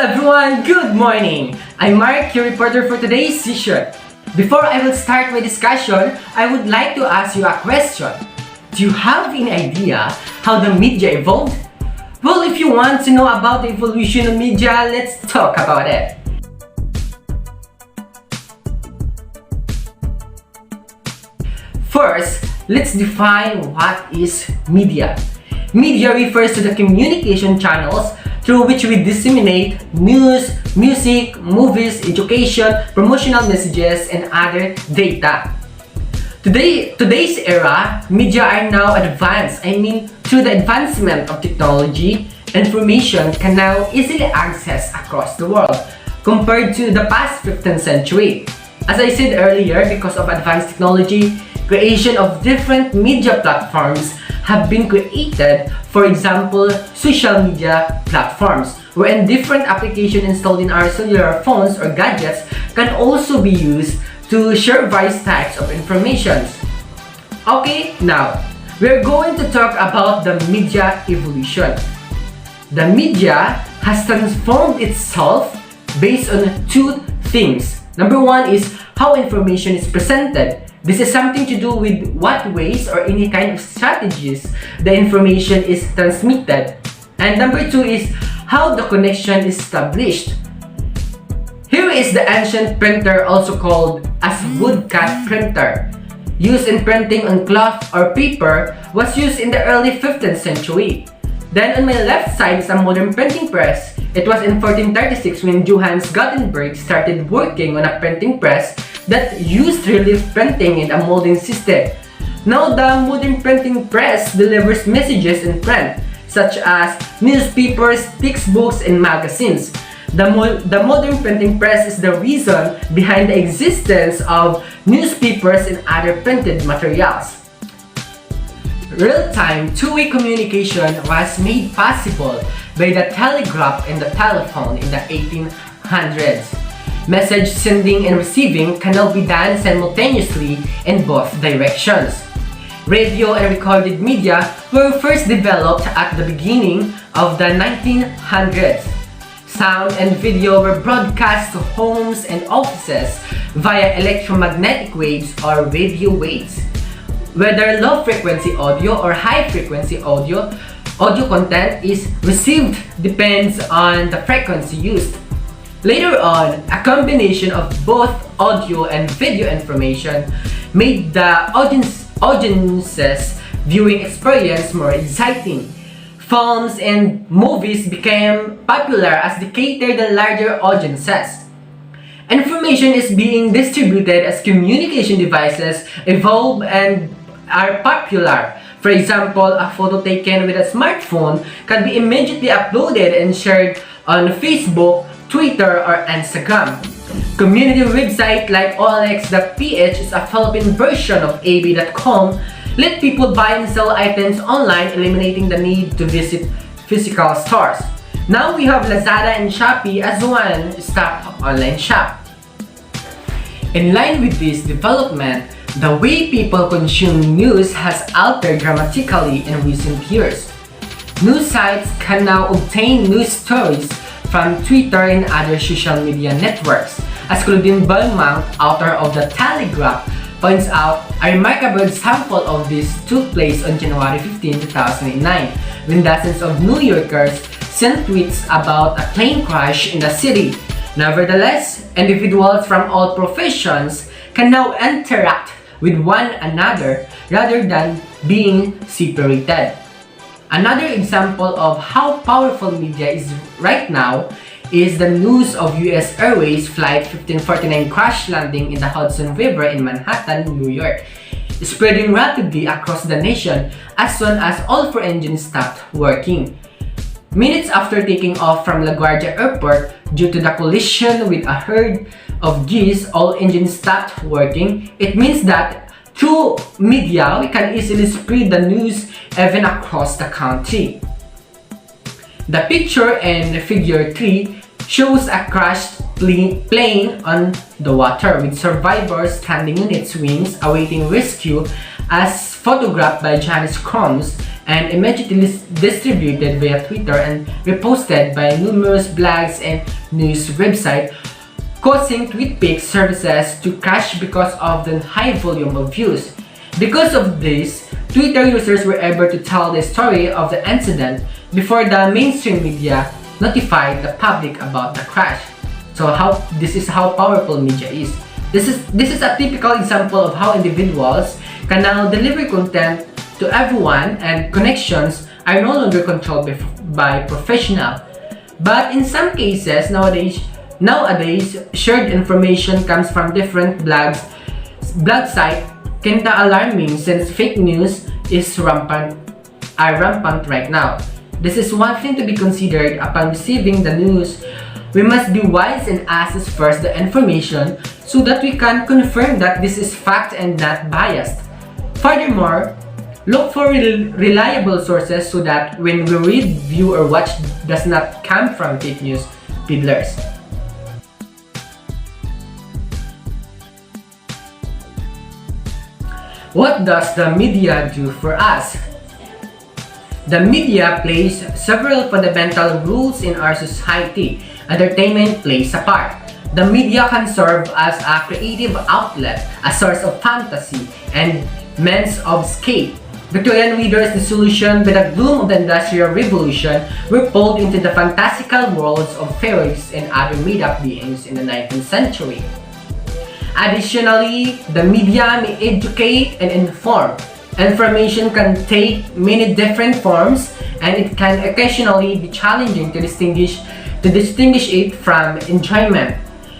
everyone, good morning! I'm Mark, your reporter for today's session. Before I will start my discussion, I would like to ask you a question. Do you have any idea how the media evolved? Well, if you want to know about the evolution of media, let's talk about it. First, let's define what is media. Media refers to the communication channels through which we disseminate news, music, movies, education, promotional messages, and other data. Today's era, media are now advanced. Through the advancement of technology, information can now easily access across the world compared to the past 15th century. As I said earlier, because of advanced technology, creation of different media platforms have been created. For example, social media platforms, wherein different applications installed in our cellular phones or gadgets can also be used to share various types of information. Okay, now, we're going to talk about the media evolution. The media has transformed itself based on two things. Number one is how information is presented. This is something to do with what ways or any kind of strategies the information is transmitted. And number two is how the connection is established. Here is the ancient printer, also called as woodcut printer. Used in printing on cloth or paper, was used in the early 15th century. Then on my left side is a modern printing press. It was in 1436 when Johannes Gutenberg started working on a printing press that used relief printing and a molding system. Now the modern printing press delivers messages in print, such as newspapers, textbooks, and magazines. The modern printing press is the reason behind the existence of newspapers and other printed materials. Real-time two-way communication was made possible by the telegraph and the telephone in the 1800s. Message sending and receiving can now be done simultaneously in both directions. Radio and recorded media were first developed at the beginning of the 1900s. Sound and video were broadcast to homes and offices via electromagnetic waves or radio waves. Whether low-frequency audio or high-frequency audio content is received depends on the frequency used. Later on, a combination of both audio and video information made the audience's viewing experience more exciting. Films and movies became popular as they catered to larger audiences. Information is being distributed as communication devices evolve and are popular. For example, a photo taken with a smartphone can be immediately uploaded and shared on Facebook, Twitter, or Instagram. Community website like OLX.ph is a Philippine version of AB.com. Let people buy and sell items online, eliminating the need to visit physical stores. Now we have Lazada and Shopee as one-stop online shop. In line with this development, the way people consume news has altered dramatically in recent years. News sites can now obtain news stories from Twitter and other social media networks. As Claudine Belmont, author of The Telegraph, points out, a remarkable example of this took place on January 15, 2009, when dozens of New Yorkers sent tweets about a plane crash in the city. Nevertheless, individuals from all professions can now interact with one another rather than being separated. Another example of how powerful media is right now is the news of US Airways Flight 1549 crash landing in the Hudson River in Manhattan, New York, spreading rapidly across the nation as soon as all four engines stopped working. Minutes after taking off from LaGuardia Airport due to the collision with a herd of geese, all engines stopped working. It means that through media, we can easily spread the news even across the country. The picture in figure 3 shows a crashed plane on the water with survivors standing on its wings awaiting rescue, as photographed by Janice Crumbs and immediately distributed via Twitter and reposted by numerous blogs and news websites, causing TweetPic services to crash because of the high volume of views. Because of this, Twitter users were able to tell the story of the incident before the mainstream media notified the public about the crash. So this is how powerful media is. This is a typical example of how individuals can now deliver content to everyone and connections are no longer controlled by professionals. But in some cases nowadays shared information comes from different blog sites can be alarming since fake news is rampant right now. This is one thing to be considered upon receiving the news. We must be wise and assess first the information so that we can confirm that this is fact and not biased. Furthermore, look for reliable sources so that when we read, view, or watch does not come from fake news peddlers. What does the media do for us? The media plays several fundamental roles in our society. Entertainment plays a part. The media can serve as a creative outlet, a source of fantasy, and means of escape. Victorian readers disillusioned by the gloom of the Industrial Revolution were pulled into the fantastical worlds of fairies and other made-up beings in the 19th century. Additionally, the media may educate and inform. Information can take many different forms, and it can occasionally be challenging to distinguish it from enjoyment.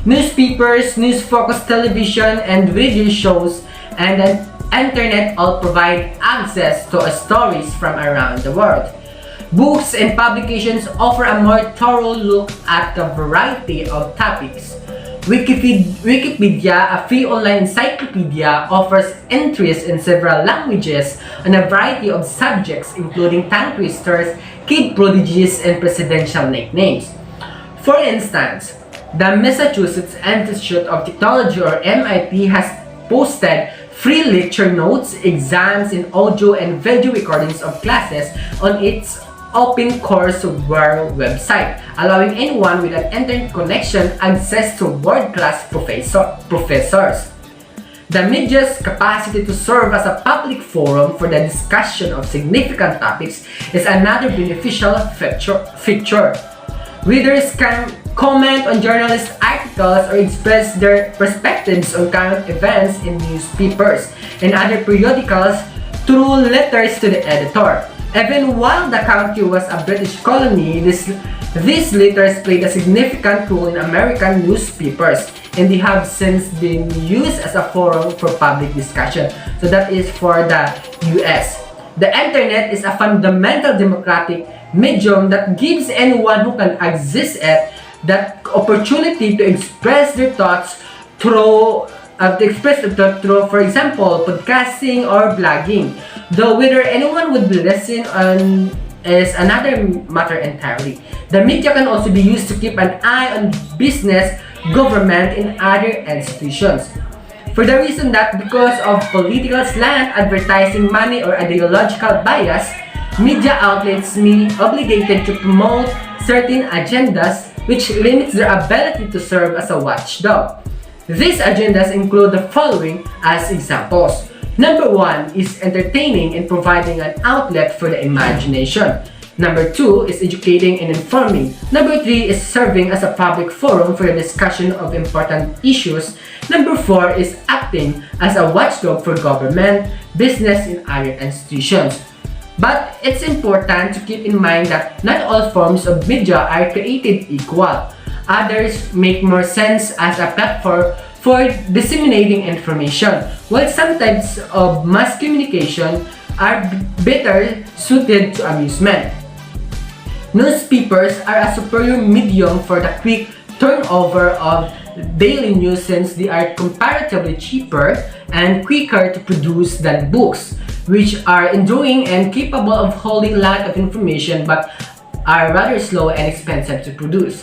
Newspapers, news-focused television, and radio shows, and the internet all provide access to stories from around the world. Books and publications offer a more thorough look at the variety of topics. Wikipedia, a free online encyclopedia, offers entries in several languages on a variety of subjects including tongue twisters, kid prodigies, and presidential nicknames. For instance, the Massachusetts Institute of Technology or MIT has posted free lecture notes, exams, and audio and video recordings of classes on its OpenCourseWare website, allowing anyone with an internet connection access to world-class professors. The media's capacity to serve as a public forum for the discussion of significant topics is another beneficial feature. Readers can comment on journalist articles or express their perspectives on current events in newspapers and other periodicals through letters to the editor. Even while the country was a British colony, these letters played a significant role in American newspapers, and they have since been used as a forum for public discussion. So that is for the US. The internet is a fundamental democratic medium that gives anyone who can access it that opportunity to express their thoughts through, for example, podcasting or blogging. Though whether anyone would listen on is another matter entirely. The media can also be used to keep an eye on business, government, and other institutions. For the reason that because of political slant, advertising money, or ideological bias, media outlets may be obligated to promote certain agendas which limits their ability to serve as a watchdog. These agendas include the following as examples. Number 1 is entertaining and providing an outlet for the imagination. Number 2 is educating and informing. Number 3 is serving as a public forum for the discussion of important issues. Number 4 is acting as a watchdog for government, business, and other institutions. But it's important to keep in mind that not all forms of media are created equal. Others make more sense as a platform for disseminating information, while some types of mass communication are better suited to amusement. Newspapers are a superior medium for the quick turnover of daily news since they are comparatively cheaper and quicker to produce than books, which are enduring and capable of holding a lot of information but are rather slow and expensive to produce.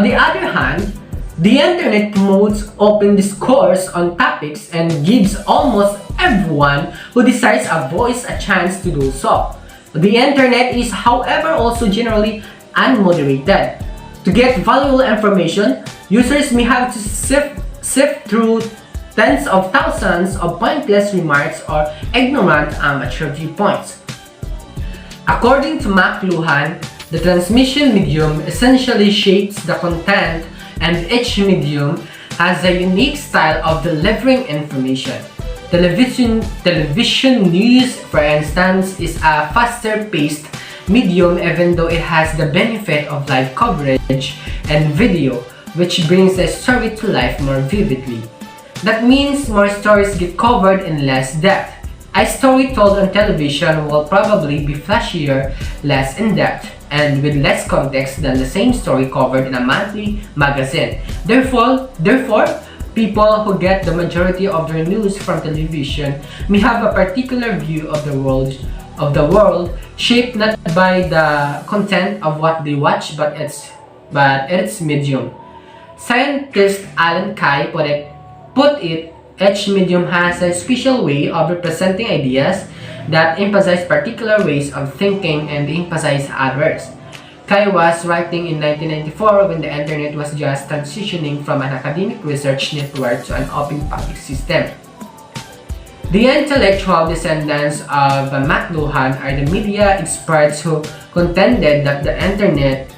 On the other hand, the internet promotes open discourse on topics and gives almost everyone who desires a voice a chance to do so. The internet is, however, also generally unmoderated. To get valuable information, users may have to sift through tens of thousands of pointless remarks or ignorant amateur viewpoints. According to McLuhan, the transmission medium essentially shapes the content, and each medium has a unique style of delivering information. Television news, for instance, is a faster-paced medium even though it has the benefit of live coverage and video, which brings a story to life more vividly. That means more stories get covered in less depth. A story told on television will probably be flashier, less in-depth, and with less context than the same story covered in a monthly magazine. Therefore, people who get the majority of their news from television may have a particular view of the world shaped not by the content of what they watch but its medium. Scientist Alan Kay put it, each medium has a special way of representing ideas that emphasize particular ways of thinking and emphasize others. Kay was writing in 1994 when the internet was just transitioning from an academic research network to an open public system. The intellectual descendants of McLuhan are the media experts who contended that the internet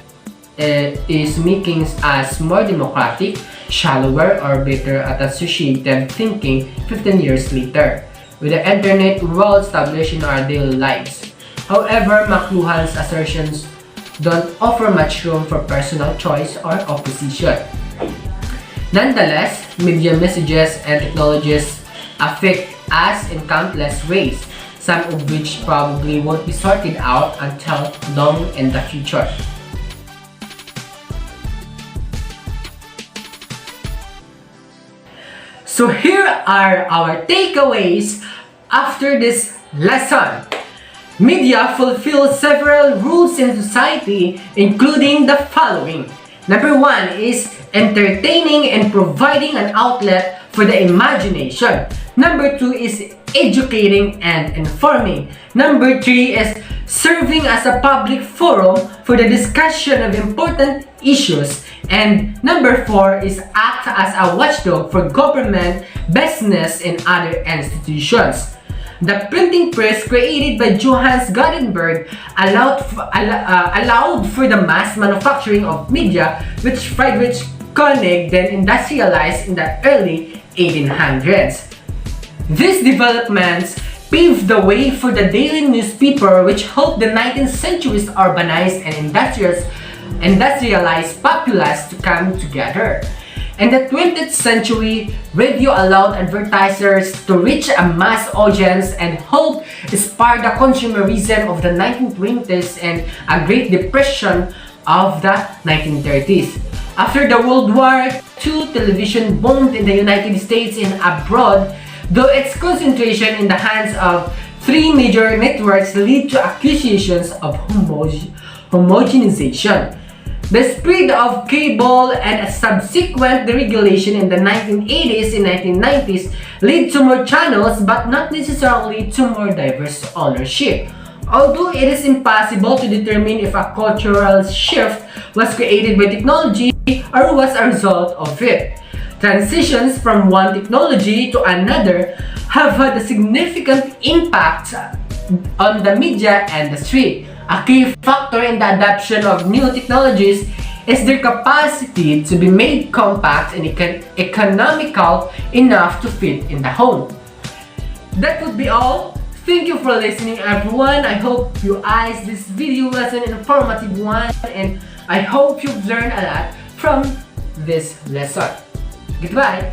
is making us more democratic, shallower, or better at associative thinking 15 years later, with the internet well established in our daily lives. However, McLuhan's assertions don't offer much room for personal choice or opposition. Nonetheless, media messages and technologies affect us in countless ways, some of which probably won't be sorted out until long in the future. So here are our takeaways after this lesson. Media fulfills several rules in society, including the following. Number 1 is entertaining and providing an outlet for the imagination. Number 2 is educating and informing. Number 3 is serving as a public forum for the discussion of important issues. And number 4 is act as a watchdog for government, business, and other institutions. The printing press created by Johannes Gutenberg allowed for the mass manufacturing of media, which Friedrich Koenig then industrialized in the early 1800s. These developments paved the way for the daily newspaper, which helped the 19th century's urbanized and industrialized populace to come together. In the 20th century, radio allowed advertisers to reach a mass audience and helped spark the consumerism of the 1920s and a Great Depression of the 1930s. After the World War II, television boomed in the United States and abroad, though its concentration in the hands of 3 major networks led to accusations of homogenization. The spread of cable and a subsequent deregulation in the 1980s and 1990s led to more channels but not necessarily to more diverse ownership. Although it is impossible to determine if a cultural shift was created by technology or was a result of it, transitions from one technology to another have had a significant impact on the media industry. A key factor in the adoption of new technologies is their capacity to be made compact and economical enough to fit in the home. That would be all. Thank you for listening, everyone. I hope you guys this video was an informative one, and I hope you've learned a lot from this lesson. Goodbye!